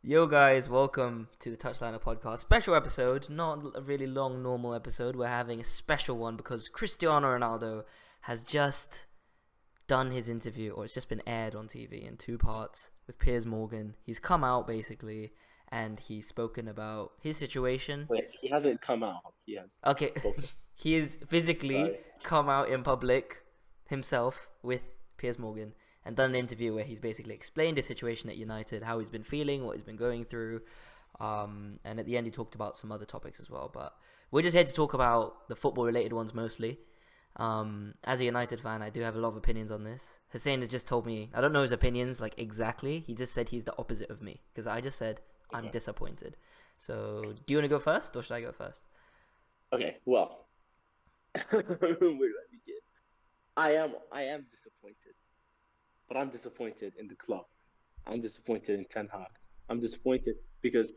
Yo, guys, welcome to the Touchliner podcast. Special episode, not a really long, normal episode. We're having a special one because Cristiano Ronaldo has just done his interview, or it's just been aired on TV in two parts with Piers Morgan. He's come out basically and he's spoken about his situation. Wait, he hasn't come out. He has Okay, spoken. he is physically Sorry. come out in public himself with Piers Morgan and done an interview where he's basically explained his situation at United, how he's been feeling, what he's been going through, and at the end he talked about some other topics as well. But we're just here to talk about the football-related ones mostly. As a United fan, I do have a lot of opinions on this. Hussein has just told me I don't know his opinions like exactly. He just said he's the opposite of me because I just said I'm Okay. disappointed. So, do you want to go first or should I go first? Okay. Well, where do I begin? I am disappointed, but I'm disappointed in the club. I'm disappointed in Ten Hag. I'm disappointed because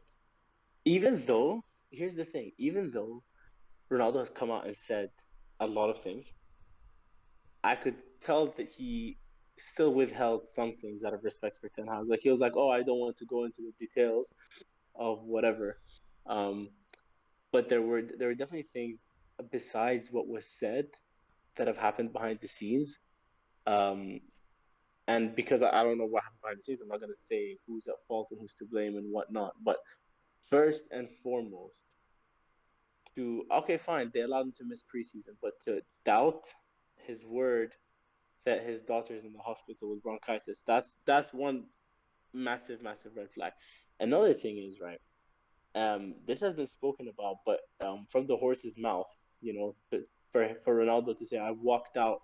even though here's the thing, even though Ronaldo has come out and said a lot of things, I could tell that he still withheld some things out of respect for Ten Hag. Like he was like, "Oh, I don't want to go into the details of whatever." Um, but there were definitely things besides what was said that have happened behind the scenes. Um, and because I don't know what happened behind the scenes, I'm not gonna say who's at fault and who's to blame and whatnot. But first and foremost, to okay, fine, they allowed him to miss preseason, but to doubt his word that his daughter's in the hospital with bronchitis, that's one massive, massive red flag. Another thing is right. This has been spoken about, but from the horse's mouth, for Ronaldo to say, "I walked out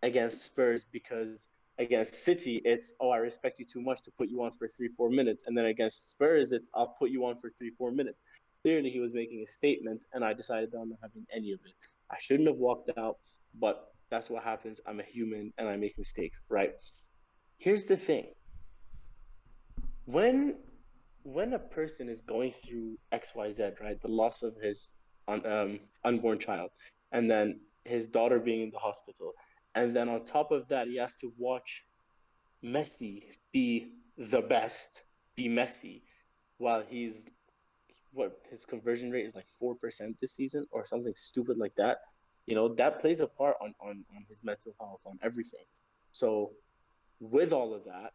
against Spurs because against City, it's I respect you too much to put you on for 3-4 minutes, and then against Spurs, it's I'll put you on for 3-4 minutes." Clearly, he was making a statement, and I decided that I'm not having any of it. I shouldn't have walked out, but that's what happens. I'm a human, and I make mistakes, right? Here's the thing: when when a person is going through XYZ, right, the loss of his unborn child, and then his daughter being in the hospital, and then on top of that, he has to watch Messi be the best, be Messi, while he's what his conversion rate is like 4% this season or something stupid like that. That plays a part on his mental health, on everything. So with all of that,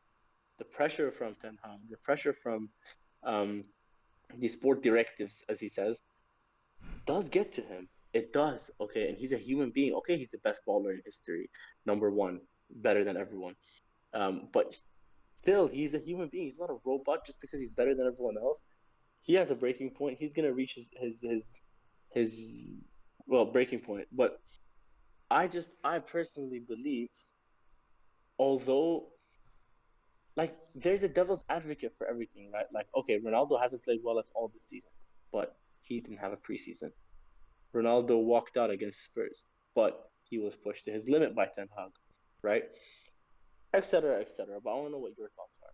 the pressure from Ten Hag, the pressure from um, the sport directives, as he says, does get to him. It does. Okay. And he's a human being. Okay. He's the best baller in history. Number one, better than everyone. But still, he's a human being. He's not a robot just because he's better than everyone else. He has a breaking point. He's going to reach his, well, breaking point. But I personally believe, although, like, there's a devil's advocate for everything, right? Like, okay, Ronaldo hasn't played well at all this season, but he didn't have a preseason. Ronaldo walked out against Spurs, but he was pushed to his limit by Ten Hag, right? Etc. Etc. But I want to know what your thoughts are.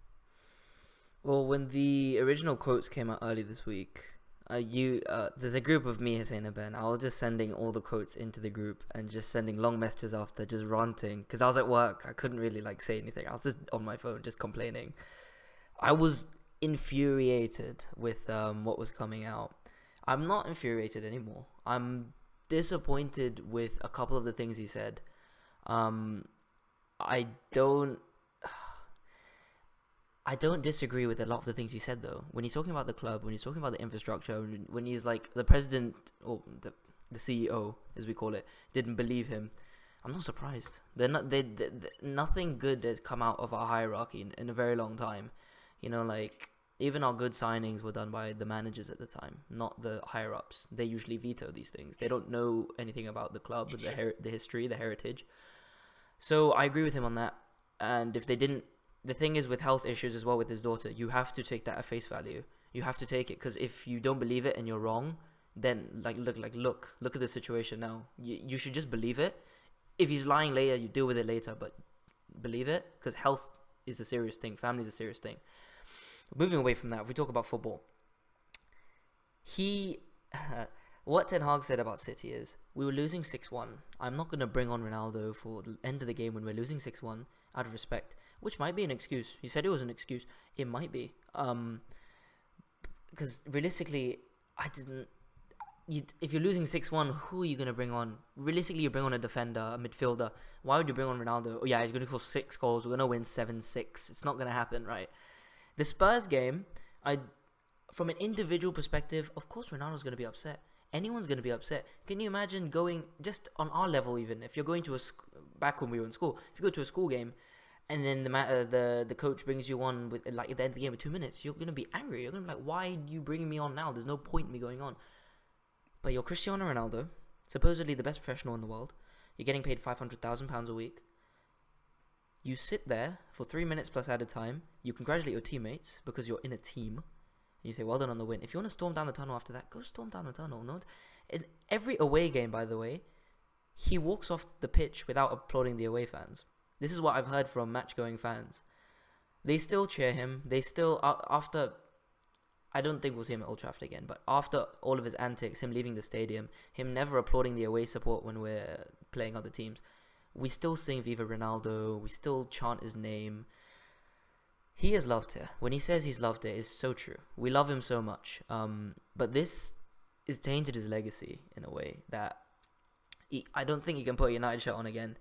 Well, when the original quotes came out early this week, there's a group of me, Hussein and Ben. I was just sending all the quotes into the group and just sending long messages after, just ranting because I was at work. I couldn't really like say anything. I was just on my phone, just complaining. I was infuriated with what was coming out. I'm not infuriated anymore. I'm disappointed with a couple of the things he said. Um, I don't I don't disagree with a lot of the things he said though. When he's talking about the club, when he's talking about the infrastructure, when he's like the president or the CEO as we call it didn't believe him, I'm not surprised. They're not nothing good has come out of our hierarchy in a very long time. Like even our good signings were done by the managers at the time, not the higher ups. They usually veto these things. They don't know anything about the club, the history, the heritage. So I agree with him on that. And if they didn't, the thing is with health issues as well with his daughter, you have to take that at face value. You have to take it because if you don't believe it and you're wrong, then look at the situation now. You should just believe it. If he's lying later, you deal with it later, but believe it because health is a serious thing. Family is a serious thing. Moving away from that, if we talk about football, he what Ten Hag said about City is we were losing 6-1. I'm not going to bring on Ronaldo for the end of the game when we're losing 6-1 out of respect, which might be an excuse. He said it was an excuse. It might be. because realistically, I didn't. If you're losing 6-1, who are you gonna bring on? Realistically, you bring on a defender, a midfielder. Why would you bring on Ronaldo? Oh yeah, he's gonna score 6 goals. We're gonna win 7-6. It's not gonna happen, right? The Spurs game, I from an individual perspective, of course Ronaldo's going to be upset. Anyone's going to be upset. Can you imagine going just on our level, even if you're going to back when we were in school, if you go to a school game and then the coach brings you on with like at the end of the game with 2 minutes, you're going to be angry. You're going to be like, why are you bringing me on now? There's no point in me going on. But you're Cristiano Ronaldo, supposedly the best professional in the world. You're getting paid £500,000 a week. You sit there for 3 minutes plus added time. You congratulate your teammates because you're in a team. You say, well done on the win. If you want to storm down the tunnel after that, go storm down the tunnel. No, in every away game, by the way, he walks off the pitch without applauding the away fans. This is what I've heard from match-going fans. They still cheer him. They still, after, I don't think we'll see him at Old Trafford again, but after all of his antics, him leaving the stadium, him never applauding the away support when we're playing other teams, we still sing Viva Ronaldo. We still chant his name. He is loved here. When he says he's loved it, it's so true. We love him so much. But this is tainted his legacy in a way that I don't think he can put a United shirt on again.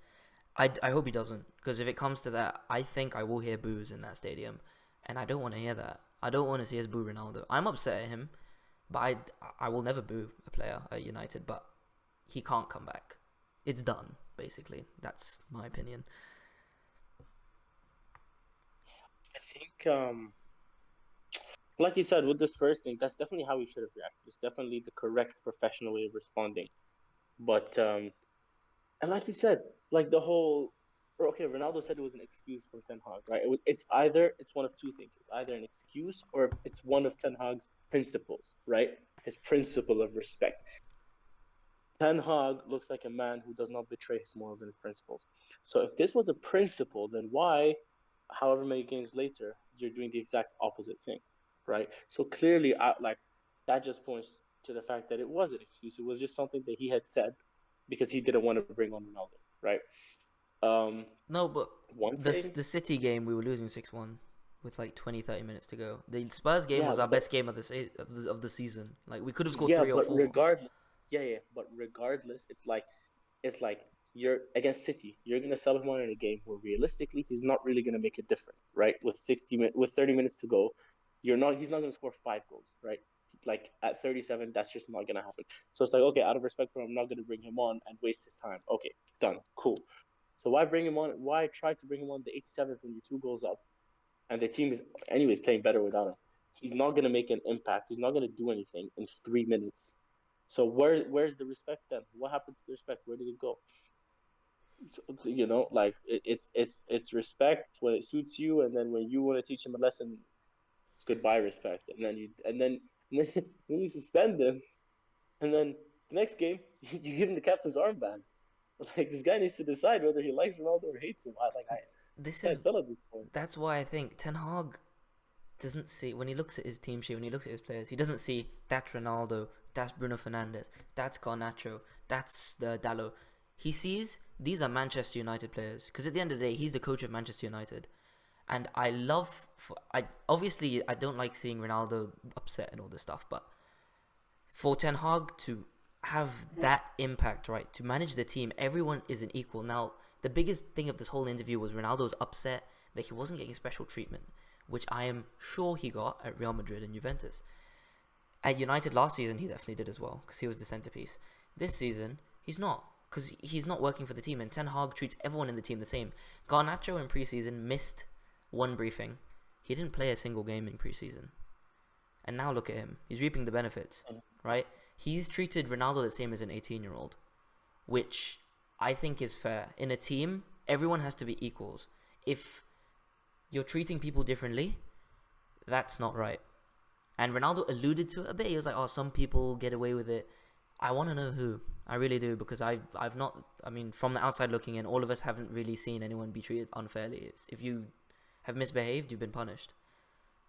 I hope he doesn't, because if it comes to that, I think I will hear boos in that stadium, and I don't want to hear that. I don't want to see us boo Ronaldo. I'm upset at him, but I will never boo a player at United, but he can't come back. It's done, basically. That's my opinion. I think, like you said, with this first thing, that's definitely how we should have reacted. It's definitely the correct professional way of responding. But and like you said, like the whole, okay, Ronaldo said it was an excuse from Ten Hag, right? It's one of two things. It's either an excuse or it's one of Ten Hag's principles, right? His principle of respect. Ten Hag looks like a man who does not betray his morals and his principles. So if this was a principle, then why, however many games later, you're doing the exact opposite thing, right? So clearly, like that just points to the fact that it was an excuse. It was just something that he had said because he didn't want to bring on Ronaldo, right? No, but One thing, the City game, we were losing 6-1 with like 20, 30 minutes to go. The Spurs game yeah, was our but best game of the season. Like, we could have scored yeah, 3 or but 4. regardless, but regardless, it's like you're against City. You're gonna sell him on in a game where realistically he's not really gonna make a difference, right? With 30 minutes to go, he's not gonna score 5 goals, right? Like at 37, that's just not gonna happen. So it's like, okay, out of respect for him, I'm not gonna bring him on and waste his time. Okay, done, cool. So why bring him on? Why try to bring him on the 87th when you're 2 goals up, and the team is anyways playing better without him? He's not gonna make an impact. He's not gonna do anything in 3 minutes. So where's the respect then? What happened to the respect? Where did it go? So, like it's respect when it suits you, and then when you want to teach him a lesson, it's goodbye respect, and then you suspend him, and then the next game you give him the captain's armband. Like this guy needs to decide whether he likes Ronaldo or hates him. This I is can't tell at this point. That's why I think Ten Hag doesn't see, when he looks at his team sheet, when he looks at his players, he doesn't see that's Ronaldo, that's Bruno Fernandes, that's Garnacho, that's the Dallo. He sees these are Manchester United players, because at the end of the day, he's the coach of Manchester United, and I don't like seeing Ronaldo upset and all this stuff, but for Ten Hag to have that impact, right, to manage the team, everyone is an equal. Now, the biggest thing of this whole interview was Ronaldo's upset that he wasn't getting special treatment, which I am sure he got at Real Madrid and Juventus. At United last season, he definitely did as well, because he was the centerpiece. This season, he's not, because he's not working for the team, and Ten Hag treats everyone in the team the same. Garnacho in preseason missed one briefing. He didn't play a single game in preseason. And now look at him. He's reaping the benefits, right? He's treated Ronaldo the same as an 18-year-old, which I think is fair. In a team, everyone has to be equals. If you're treating people differently, that's not right. And Ronaldo alluded to it a bit. He was like, oh, some people get away with it. I want to know who. I really do, because I've not, I mean, from the outside looking in, all of us haven't really seen anyone be treated unfairly. If you have misbehaved, you've been punished.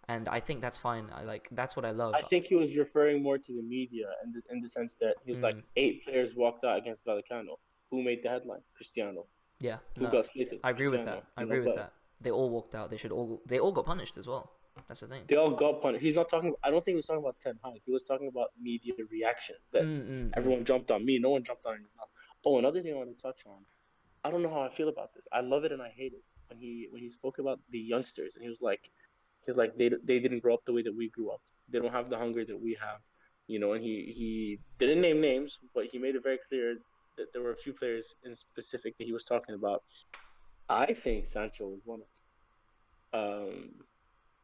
And I think that's fine. That's what I love. I think he was referring more to the media in the sense that he was like 8 players walked out against Vallecano. Who made the headline? Cristiano. Yeah, Who no, got slated? I agree with Cristiano. that. I agree with that. They all walked out. They all got punished as well. That's the thing. They all got punished. He's not talking. I don't think he was talking about Ten Hag. He was talking about media reactions that Mm, mm, mm. everyone jumped on me. No one jumped on anyone else. Oh, another thing I want to touch on. I don't know how I feel about this. I love it and I hate it. When he spoke about the youngsters and he was like they didn't grow up the way that we grew up. They don't have the hunger that we have, And he didn't name names, but he made it very clear that there were a few players in specific that he was talking about. I think Sancho was one of them.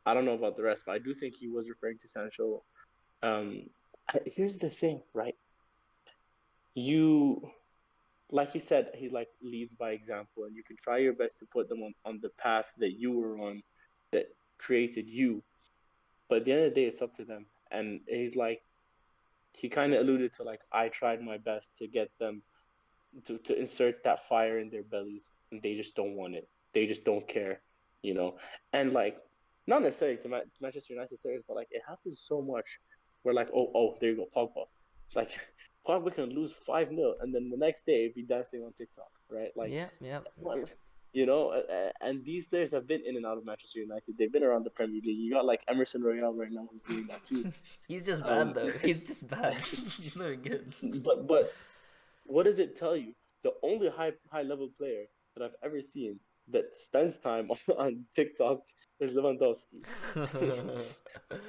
I don't know about the rest, but I do think he was referring to Sancho. Um, Here's the thing, right? You like he said, he like leads by example, and you can try your best to put them on the path that you were on, that created you. But at the end of the day, it's up to them. And he kind of alluded to like, I tried my best to get them to insert that fire in their bellies, and they just don't want it. They just don't care, you know. And like, not necessarily to Manchester United players, but like it happens so much. Where like, oh, there you go, Pogba. Like, Pogba can lose 5-0, and then the next day be dancing on TikTok, right? Like, Yep, yep. what? And these players have been in and out of Manchester United. They've been around the Premier League. You got like Emerson Royale right now who's doing that too. He's just bad Um, though. He's just bad. He's not good. but what does it tell you? The only high level player that I've ever seen that spends time on TikTok is Lewandowski.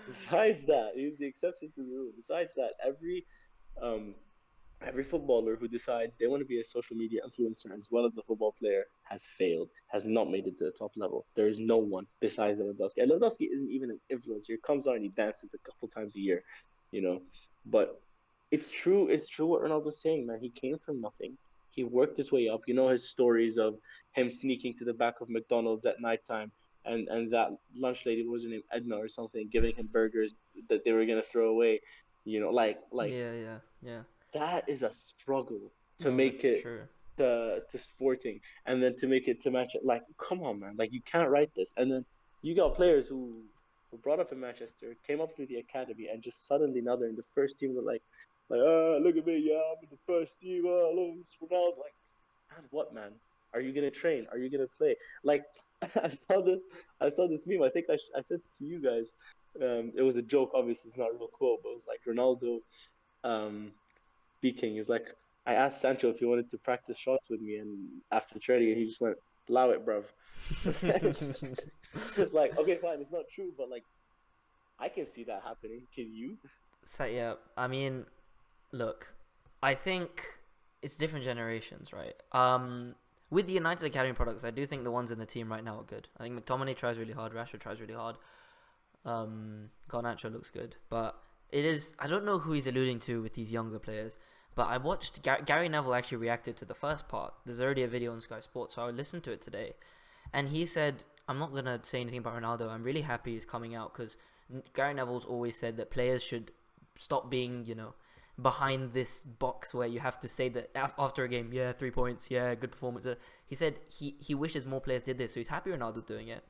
Besides that, he's the exception to the rule. Besides that, um every footballer who decides they want to be a social media influencer as well as a football player has failed, has not made it to the top level. There is no one besides Lewandowski. And Lewandowski isn't even an influencer. He comes on and he dances a couple times a year, you know. But it's true what Ronaldo's saying, man. He came from nothing. He worked his way up. You know his stories of him sneaking to the back of McDonald's at nighttime and that lunch lady, what was her name, Edna or something, giving him burgers that they were gonna throw away. Like Yeah, yeah, yeah. that is a struggle to No, make that's it true. to sporting, and then to make it to match it. Like, come on, man. Like, you can't write this. And then you got players who were brought up in Manchester, came up through the academy, and just suddenly now they're in the first team. They're like, oh, look at me, yeah, I'm in the first team. Oh, look, it's Ronaldo. Like, man, what, man? Are you gonna train? Are you gonna play? Like, I saw this. I saw this meme. I think I sent it to you guys. It was a joke. Obviously, it's not a real quote, but it was like Ronaldo. Um, Speaking. He's like, I asked Sancho if he wanted to practice shots with me, and after training, he just went, "Allow it, bruv." It's like, okay, fine, it's not true, but like, I can see that happening. Can you? So yeah, I mean, look, I think it's different generations, right? With the United Academy products, I do think the ones in the team right now are good. I think McTominay tries really hard, Rashford tries really hard. Garnacho looks good, but it is, I don't know who he's alluding to with these younger players. But I watched Gary Neville actually reacted to the first part. There's already a video on Sky Sports, so I listened to it today, and he said, "I'm not gonna say anything about Ronaldo. I'm really happy he's coming out because Gary Neville's always said that players should stop being, behind this box where you have to say that after a game, yeah, 3 points, yeah, good performance." He said he wishes more players did this, so he's happy Ronaldo's doing it.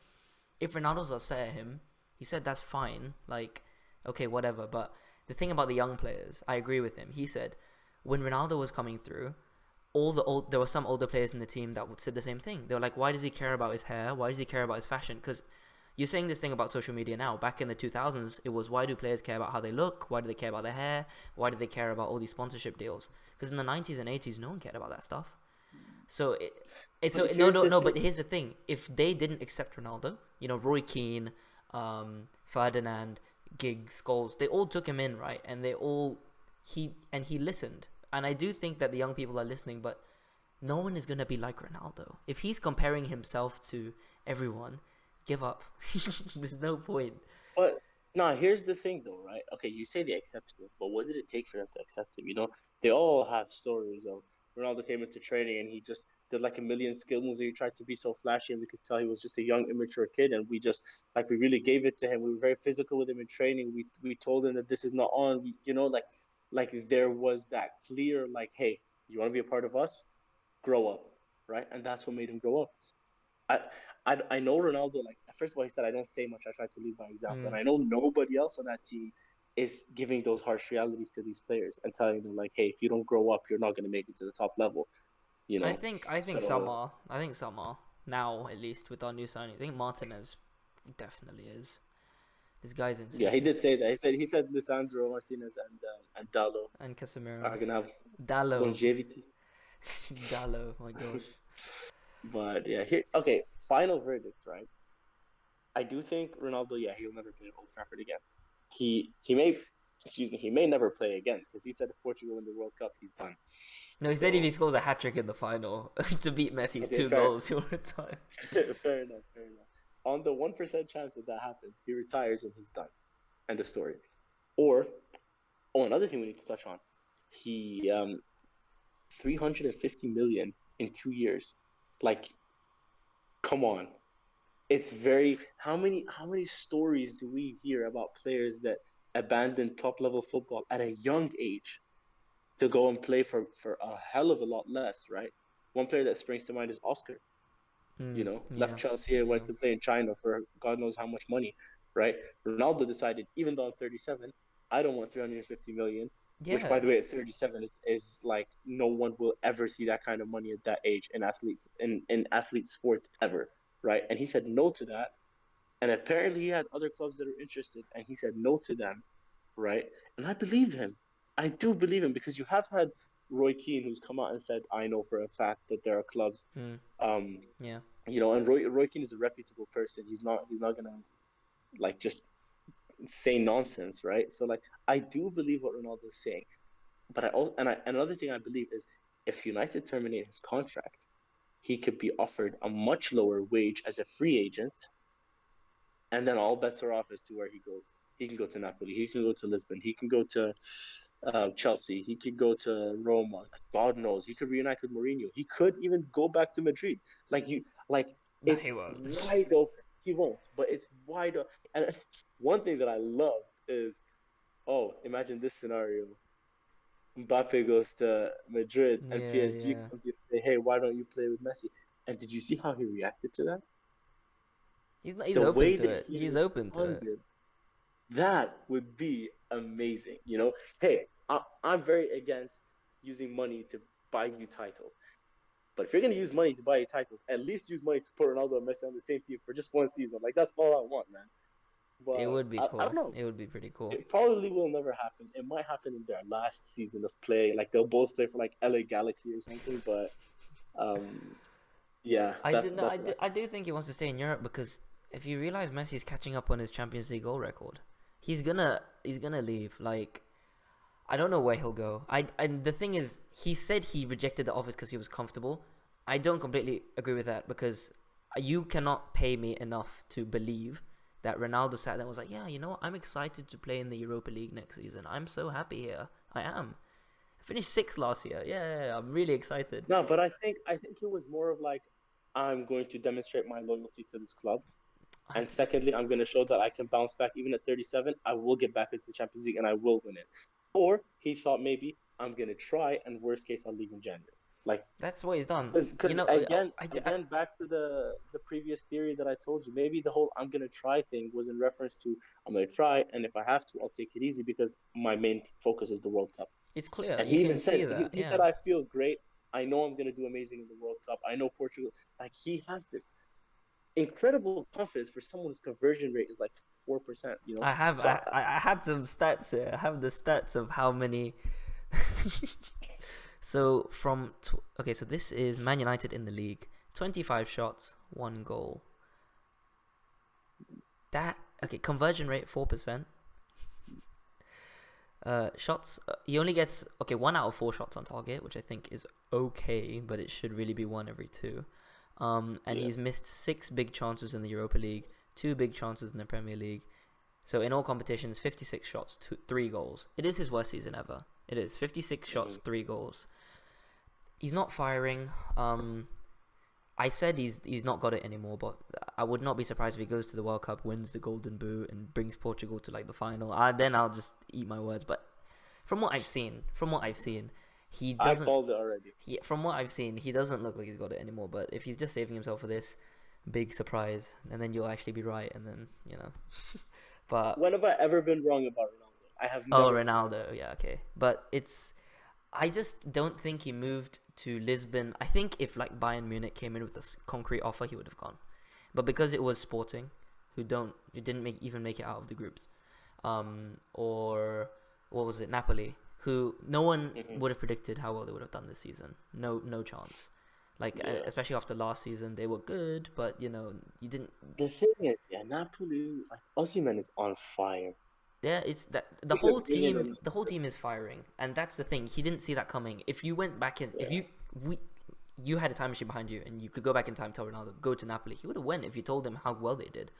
If Ronaldo's upset at him, he said that's fine. Like, okay, whatever. But the thing about the young players, I agree with him. He said when Ronaldo was coming through, there were some older players in the team that would say the same thing. They were like, why does he care about his hair? Why does he care about his fashion? Because you're saying this thing about social media now. Back in the 2000s, it was, why do players care about how they look? Why do they care about their hair? Why do they care about all these sponsorship deals? Because in the 90s and 80s, no one cared about that stuff. So it's But so no here's no the no. thing. But here's the thing: if they didn't accept Ronaldo, Roy Keane, Ferdinand, Giggs, Scholes, they all took him in, right? And he listened. And I do think that the young people are listening, but no one is gonna be like Ronaldo. If he's comparing himself to everyone, give up. There's no point. But now here's the thing, though, right? Okay, you say they accepted him, but what did it take for them to accept him? They all have stories of Ronaldo came into training and he just did like a million skill moves and he tried to be so flashy and we could tell he was just a young, immature kid and we just like we really gave it to him. We were very physical with him in training. We told him that this is not on. Like there was that clear like, hey, you want to be a part of us? Grow up, right? And that's what made him grow up. I, I know Ronaldo. Like first of all, he said I don't say much. I try to lead by example, and Mm. I know nobody else on that team is giving those harsh realities to these players and telling them like, hey, if you don't grow up, you're not going to make it to the top level. You I know. think I think some So are. Now, at least with our new signing. I think Martinez definitely is. This guy's Yeah, he insane. did say that. He said Lisandro Martinez and Dallo And Casemiro. are gonna have Dallo. longevity. Dallo, my gosh. But yeah, here okay, final verdicts, right? I do think Ronaldo, yeah, he'll never play at Old Trafford again. He may, excuse me, he may never play again because he said if Portugal win the World Cup, he's done. No, he said if he So scores a hat trick in the final to beat Messi's okay, two fair, goals, he'll retire. fair enough, fair enough. On the 1% chance that that happens, he retires and he's done. End of story. Or another thing we need to touch on, he 350 million in 2 years. Like, come on, it's very how many stories do we hear about players that abandon top level football at a young age to go and play for a hell of a lot less, right? One player that springs to mind is Oscar. Left Yeah, Chelsea and went yeah, to play in China for God knows how much money, right? Ronaldo decided, even though I'm 37, I don't want 350 million, which by yeah. the way, at 37 is like no one will ever see that kind of money at that age in athletes in athlete sports ever, right? And he said no to that. And apparently he had other clubs that are interested and he said no to them, right? And I believe him. I do believe him because you have had Roy Keane who's come out and said, I know for a fact that there are clubs Mm, um, yeah. and Roy Keane is a reputable person. He's not gonna like just say nonsense, right? So like I do believe what Ronaldo is saying, but another thing I believe is if United terminate his contract, he could be offered a much lower wage as a free agent, and then all bets are off as to where he goes. He can go to Napoli. He can go to Lisbon. He can go to Chelsea. He could go to Roma. God knows. He could reunite with Mourinho. He could even go back to Madrid. Like No, he it's won't. wide open. He won't, but it's wide open. And one thing that I love is, oh, imagine this scenario: Mbappe goes to Madrid and Yeah, PSG yeah. comes to you and say, "Hey, why don't you play with Messi?" And did you see how he reacted to that? He's not, he's The open way to that it. he He's open to it. responded, that would be amazing. Hey, I'm very against using money to buy you titles. But if you're gonna use money to buy you titles, at least use money to put Ronaldo and Messi on the same team for just one season. Like that's all I want, man. It But would be I don't cool. know. It would be pretty cool. It probably will never happen. It might happen in their last season of play. Like they'll both play for like LA Galaxy or something. But um, yeah, I that's did no, that's what I do think he wants to stay in Europe because if you realize Messi's catching up on his Champions League goal record, he's gonna leave. Like I don't know where he'll go. And the thing is, he said he rejected the offers because he was comfortable. I don't completely agree with that because you cannot pay me enough to believe that Ronaldo sat there and was like, yeah, you know what? I'm excited to play in the Europa League next season. I'm so happy here. I am. I finished sixth last year. Yeah, I'm really excited. No, but I think it was more of like I'm going to demonstrate my loyalty to this club. I, And secondly, I'm going to show that I can bounce back even at 37. I will get back into the Champions League and I will win it. Or he thought maybe I'm going to try and worst case I'll leave in January. Like that's what he's done. You because know, again back to the previous theory that I told you. Maybe the whole I'm going to try thing was in reference to I'm going to try and if I have to I'll take it easy because my main focus is the World Cup. it's clear. And You he can even see said that. he Yeah. said I feel great. I know I'm going to do amazing in the World Cup. I know Portugal. Like he has this incredible confidence for someone whose conversion rate is like 4%. I have So I had some stats here. I have the stats of how many. So okay, so this is Man United in the league. 25 shots, 1 goal. That okay, conversion rate 4%. Shots he only gets 1 out of 4 shots on target, which I think is okay, but it should really be 1 every 2. And yeah, he's missed 6 big chances in the Europa League, 2 big chances in the Premier League. So in all competitions, 56 shots, 3 goals. It is his worst season ever. It is 56 shots, 3 goals. He's not firing. I said he's not got it anymore, but I would not be surprised if he goes to the World Cup, wins the Golden Boot, and brings Portugal to like the final. Then I'll just eat my words. But from what I've seen, he I doesn't. called it already. From what I've seen, he doesn't look like he's got it anymore. But if he's just saving himself for this big surprise, and then you'll actually be right, and then But When have I ever been wrong about Ronaldo? I have oh, never been wrong. Ronaldo, yeah, okay. But I just don't think he moved to Lisbon. I think if like Bayern Munich came in with a concrete offer, he would have gone. But because it was Sporting, who didn't even make it out of the groups, or what was it, Napoli, who no one Hmm. would have predicted how well they would have done this season. No chance. Like Yeah. especially after last season, they were good, but you didn't. The thing is, yeah, Napoli, like Osimhen is on fire. Yeah, it's that the We whole could bring in team. an The whole team is firing, and that's the thing. He didn't see that coming. If you went back in, if yeah. you had a time machine behind you, and you could go back in time, tell Ronaldo go to Napoli, he would have went if you told him how well they did.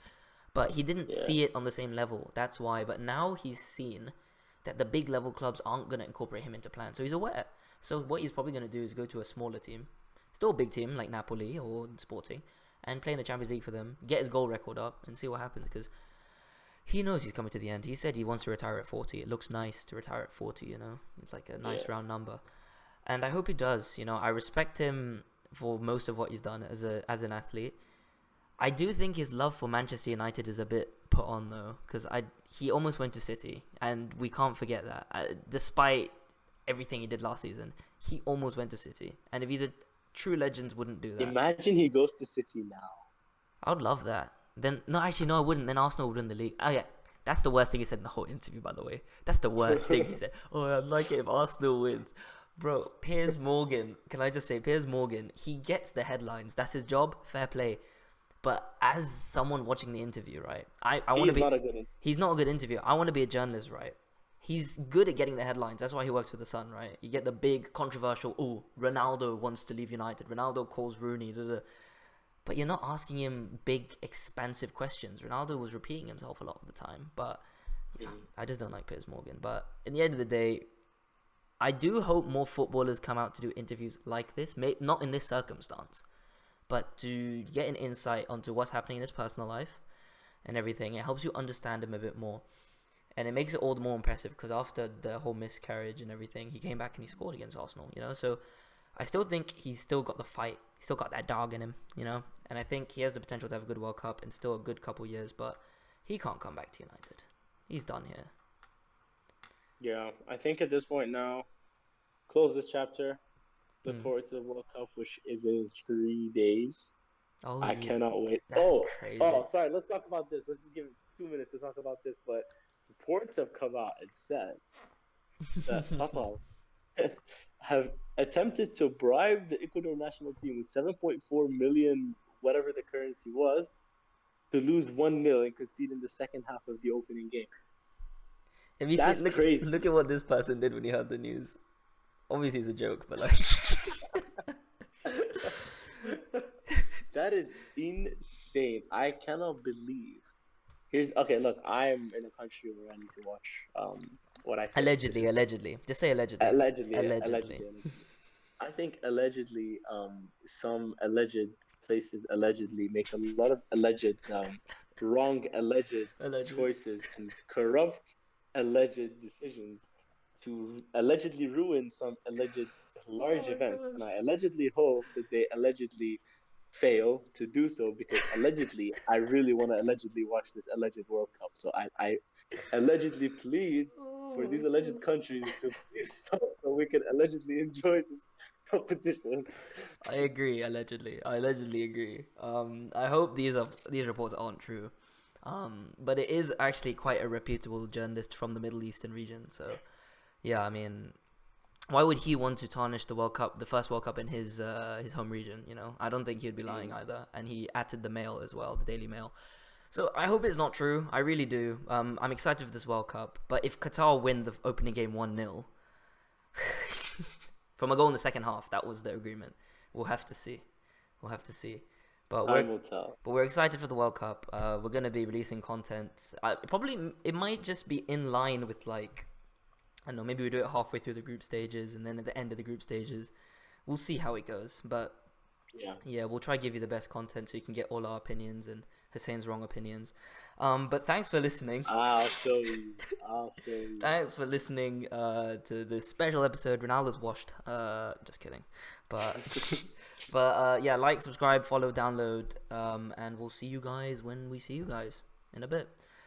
But he didn't Yeah. see it on the same level. That's why. But now he's seen that the big level clubs aren't going to incorporate him into plans. So he's aware. So what he's probably going to do is go to a smaller team, still a big team like Napoli or Sporting, and play in the Champions League for them, get his goal record up, and see what happens. Because he knows he's coming to the end. He said he wants to retire at 40. It looks nice to retire at 40, It's like a nice Yeah. round number. And I hope he does. I respect him for most of what he's done as an athlete. I do think his love for Manchester United is a bit put on though, because he almost went to City, and we can't forget that. Despite everything he did last season, he almost went to City, and if he's a true legend, wouldn't do that. Imagine he goes to City now. I would love that. Then no, actually no, I wouldn't. Then Arsenal would win the league. Oh yeah, that's the worst thing he said in the whole interview. By the way, that's the worst thing he said. Oh, I'd like it if Arsenal wins. Bro, Piers Morgan. Can I just say, Piers Morgan? He gets the headlines. That's his job. Fair play. But as someone watching the interview, right, I want to He's be. not a good. He's not a good interviewer. I want to be a journalist, right? He's good at getting the headlines. That's why he works for the Sun, right? You get the big controversial. Oh, Ronaldo wants to leave United. Ronaldo calls Rooney. Da, da. But you're not asking him big, expansive questions. Ronaldo was repeating himself a lot of the time. But yeah, I just don't like Piers Morgan. But in the end of the day, I do hope more footballers come out to do interviews like this. Not in this circumstance, but to get an insight onto what's happening in his personal life and everything. It helps you understand him a bit more. And it makes it all the more impressive because after the whole miscarriage and everything, he came back and he scored against Arsenal. So I still think he's still got the fight. He's still got that dog in him. And I think he has the potential to have a good World Cup and still a good couple years, but he can't come back to United. He's done here. Yeah, I think at this point now, close this chapter. Look forward to the World Cup, which is in 3 days. Oh, I yeah. cannot wait. That's Oh, crazy. sorry. Let's talk about this. Let's just give it 2 minutes to talk about this. But reports have come out and said that Qatar have attempted to bribe the Ecuador national team with 7.4 million, whatever the currency was, to lose 1-0 and concede in the second half of the opening game. Have you That's seen, crazy. Look at what this person did when he heard the news. Obviously, it's a joke, but like. That is insane. I cannot believe. Okay. Look, I'm in a country where I need to watch what I say. Allegedly. Just say allegedly. Allegedly. I think allegedly, some alleged places allegedly make a lot of alleged, wrong alleged choices and corrupt alleged decisions to allegedly ruin some alleged large events. And I allegedly hope that they allegedly fail to do so because allegedly, I really want to allegedly watch this alleged World Cup. So I allegedly plead for these alleged countries to please stop so we can allegedly enjoy this competition. I agree. Allegedly, I allegedly agree. I hope these reports aren't true. But it is actually quite a reputable journalist from the Middle Eastern region. So, yeah, I mean, why would he want to tarnish the World Cup, the first World Cup in his home region? I don't think he'd be lying either. And he added the Mail as well, the Daily Mail. So I hope it's not true. I really do. I'm excited for this World Cup. But if Qatar win the opening game 1-0 from a goal in the second half, that was the agreement. We'll have to see. But Time will tell. we're excited for the World Cup. We're gonna be releasing content. It might just be in line with like, I don't know, maybe we do it halfway through the group stages and then at the end of the group stages. We'll see how it goes. But yeah, we'll try to give you the best content so you can get all our opinions and Hussein's wrong opinions. But thanks for listening. I'll show you. Thanks for listening to this special episode. Ronaldo's washed. Just kidding. But yeah, like, subscribe, follow, download, and we'll see you guys when we see you guys in a bit.